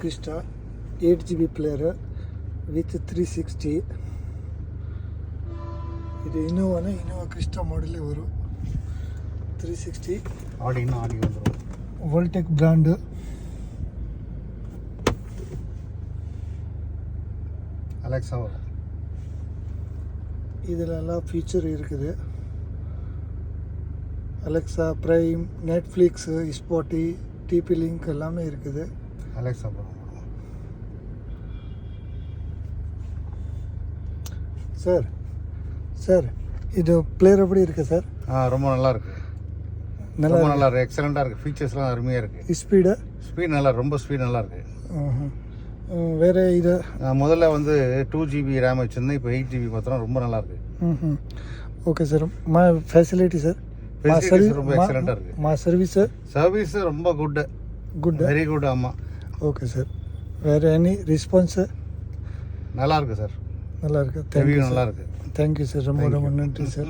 Krista 8GB player with 360. இது Innova Crysta மாடலே வரும் 360 ஆடி வந்துடும். வோல்டெக் பிராண்டு. அலெக்ஸா வரும். இதில் எல்லாம் ஃபீச்சர் இருக்குது. Alexa, Prime, Netflix, Spotify, DP link எல்லாமே இருக்குது. அலெக்ஸா வரும். சார் இது பிளேயர் எப்படி இருக்குது சார்? ரொம்ப நல்லா இருக்கு. நல்லா இருக்கு. எக்ஸலண்ட்டாக இருக்குது. ஃபீச்சர்ஸ்லாம் அருமையாக இருக்குது. ஸ்பீட் நல்லா, ரொம்ப ஸ்பீட் நல்லா இருக்குது. வேறு இது முதல்ல வந்து 2GB ரேம் வச்சுருந்தேன். இப்போ 8GB பார்த்தோன்னா ரொம்ப நல்லா இருக்குது. Okay sir. மா ஃபெசிலிட்டி சார்? ரொம்ப எக்ஸலண்ட்டாக இருக்குது. மா சர்வீஸ் ரொம்ப குட், வெரி குட். ஆமாம். Okay sir. வேறு எனி ரெஸ்பான்ஸு? நல்லா இருக்குது சார். நல்லா இருக்குது. நல்லா இருக்குது. Thank you sir. ரொம்ப நன்றி சார்.